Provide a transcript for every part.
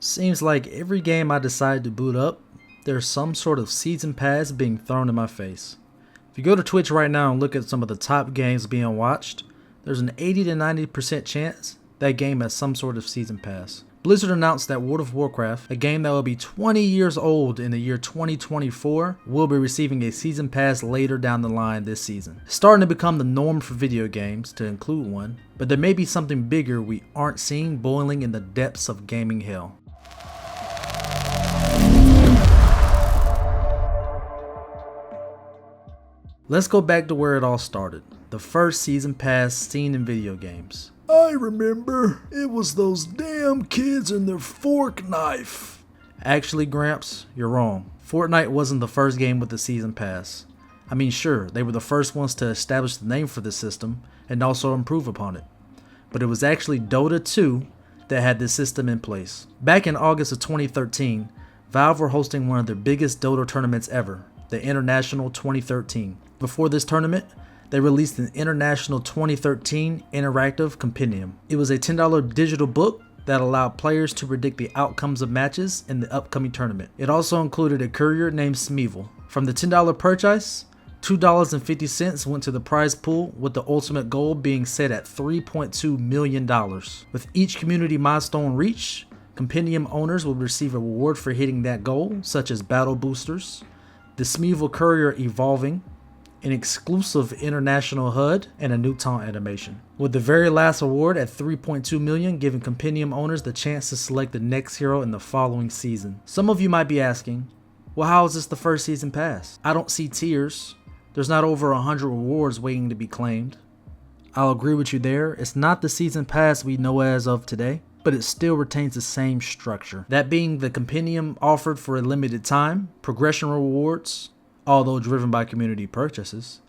Seems like every game I decide to boot up, there's some sort of season pass being thrown in my face. If you go to Twitch right now and look at some of the top games being watched, there's an 80 to 90% chance that game has some sort of season pass. Blizzard announced that World of Warcraft, a game that will be 20 years old in the year 2024, will be receiving a season pass later down the line this season. It's starting to become the norm for video games to include one, but there may be something bigger we aren't seeing boiling in the depths of gaming hell. Let's go back to where it all started, the first season pass seen in video games. I remember, it was those damn kids and their fork knife. Actually, Gramps, you're wrong. Fortnite wasn't the first game with the season pass. I mean, sure, they were the first ones to establish the name for the system and also improve upon it. But it was actually Dota 2 that had this system in place. Back in August of 2013, Valve were hosting one of their biggest Dota tournaments ever, the International 2013. Before this tournament, they released an International 2013 Interactive Compendium. It was a $10 digital book that allowed players to predict the outcomes of matches in the upcoming tournament. It also included a courier named Smeevil. From the $10 purchase, $2.50 went to the prize pool, with the ultimate goal being set at $3.2 million. With each community milestone reached, Compendium owners will receive a reward for hitting that goal, such as battle boosters, the Smeevil courier evolving, an exclusive international HUD, and a new taunt animation. With the very last award at $3.2 million giving Compendium owners the chance to select the next hero in the following season. Some of you might be asking, well, how is this the first season pass? I don't see tiers. There's not over 100 rewards waiting to be claimed. I'll agree with you there. It's not the season pass we know as of today, but it still retains the same structure. That being the Compendium offered for a limited time, progression rewards, although driven by community purchases,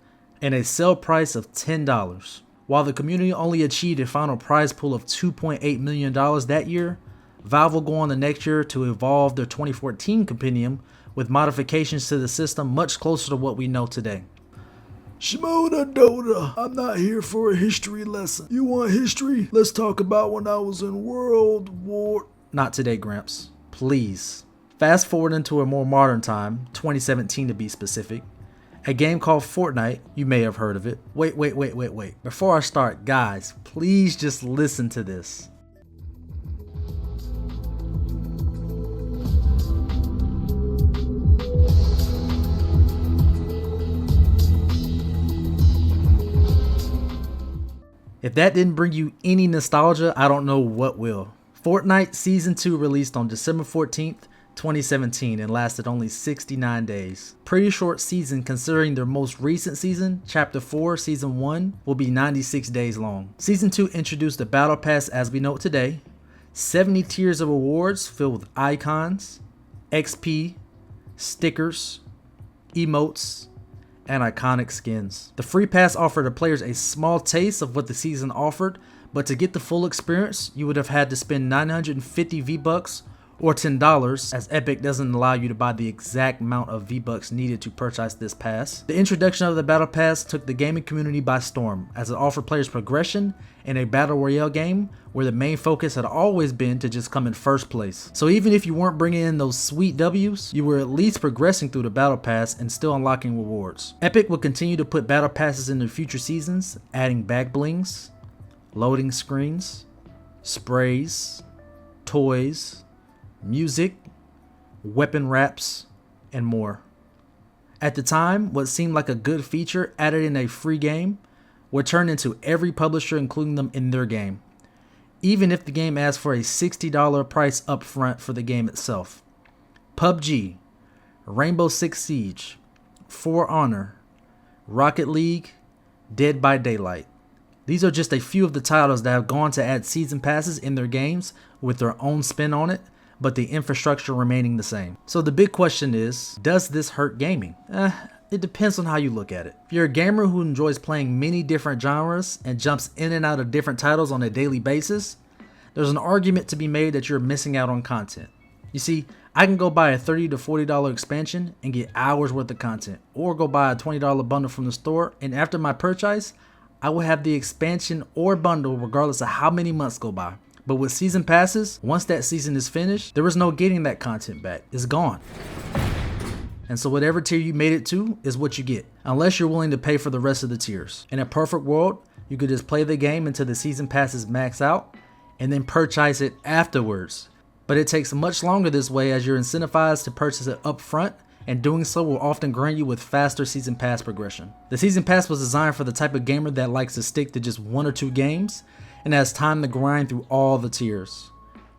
and a sale price of $10. While the community only achieved a final prize pool of $2.8 million that year, Valve will go on the next year to evolve their 2014 Compendium with modifications to the system much closer to what we know today. Shmoda Dota, I'm not here for a history lesson. You want history? Let's talk about when I was in World War... Not today, Gramps. Please. Fast forward into a more modern time, 2017 to be specific, a game called Fortnite, you may have heard of it. Wait. Before I start, guys, please just listen to this. If that didn't bring you any nostalgia, I don't know what will. Fortnite Season 2 released on December 14th, 2017 and lasted only 69 days. Pretty short season considering their most recent season, Chapter 4 Season 1, will be 96 days long. Season 2 introduced the Battle Pass as we know it today, 70 tiers of rewards filled with icons, XP, stickers, emotes, and iconic skins. The free pass offered the players a small taste of what the season offered, but to get the full experience, you would have had to spend 950 V-Bucks or $10, as Epic doesn't allow you to buy the exact amount of V-Bucks needed to purchase this pass. The introduction of the Battle Pass took the gaming community by storm, as it offered players progression in a Battle Royale game where the main focus had always been to just come in first place. So even if you weren't bringing in those sweet W's, you were at least progressing through the Battle Pass and still unlocking rewards. Epic will continue to put Battle Passes in their future seasons, adding back blings, loading screens, sprays, toys, music, weapon wraps, and more. At the time, what seemed like a good feature added in a free game would turn into every publisher including them in their game, even if the game asked for a $60 price upfront for the game itself. PUBG, Rainbow Six Siege, For Honor, Rocket League, Dead by Daylight. These are just a few of the titles that have gone to add season passes in their games with their own spin on it, but the infrastructure remaining the same. So the big question is, does this hurt gaming? It depends on how you look at it. If you're a gamer who enjoys playing many different genres and jumps in and out of different titles on a daily basis, there's an argument to be made that you're missing out on content. You see, I can go buy a $30 to $40 expansion and get hours worth of content, or go buy a $20 bundle from the store, and after my purchase, I will have the expansion or bundle regardless of how many months go by. But with season passes, once that season is finished, there is no getting that content back. It's gone. And so whatever tier you made it to is what you get, unless you're willing to pay for the rest of the tiers. In a perfect world, you could just play the game until the season passes max out and then purchase it afterwards. But it takes much longer this way, as you're incentivized to purchase it up front, and doing so will often grant you with faster season pass progression. The season pass was designed for the type of gamer that likes to stick to just 1 or 2 games and has time to grind through all the tiers.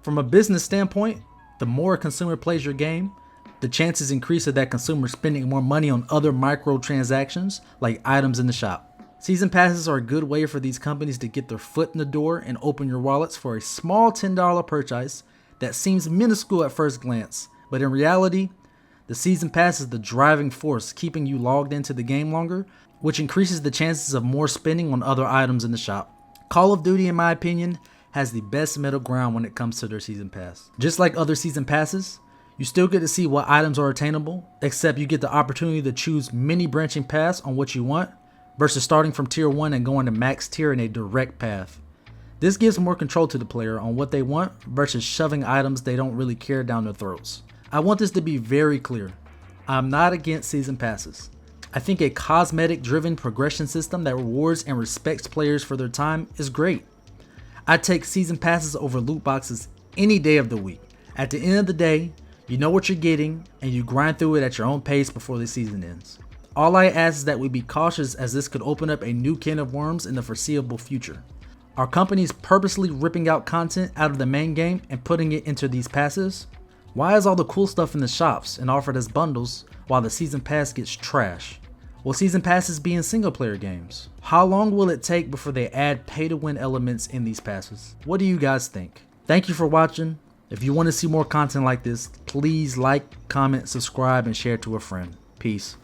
From a business standpoint, the more a consumer plays your game, the chances increase of that consumer spending more money on other microtransactions like items in the shop. Season passes are a good way for these companies to get their foot in the door and open your wallets for a small $10 purchase that seems minuscule at first glance, but in reality, the season pass is the driving force keeping you logged into the game longer, which increases the chances of more spending on other items in the shop. Call of Duty, in my opinion, has the best middle ground when it comes to their season pass. Just like other season passes, you still get to see what items are attainable, except you get the opportunity to choose many branching paths on what you want, versus starting from tier 1 and going to max tier in a direct path. This gives more control to the player on what they want versus shoving items they don't really care down their throats. I want this to be very clear. I'm not against season passes. I think a cosmetic driven progression system that rewards and respects players for their time is great. I take season passes over loot boxes any day of the week. At the end of the day, you know what you're getting and you grind through it at your own pace before the season ends. All I ask is that we be cautious, as this could open up a new can of worms in the foreseeable future. Are companies purposely ripping out content out of the main game and putting it into these passes? Why is all the cool stuff in the shops and offered as bundles while the season pass gets trash? Will season passes be in single player games? How long will it take before they add pay to win elements in these passes? What do you guys think? Thank you for watching. If you want to see more content like this, please like, comment, subscribe, and share to a friend. Peace.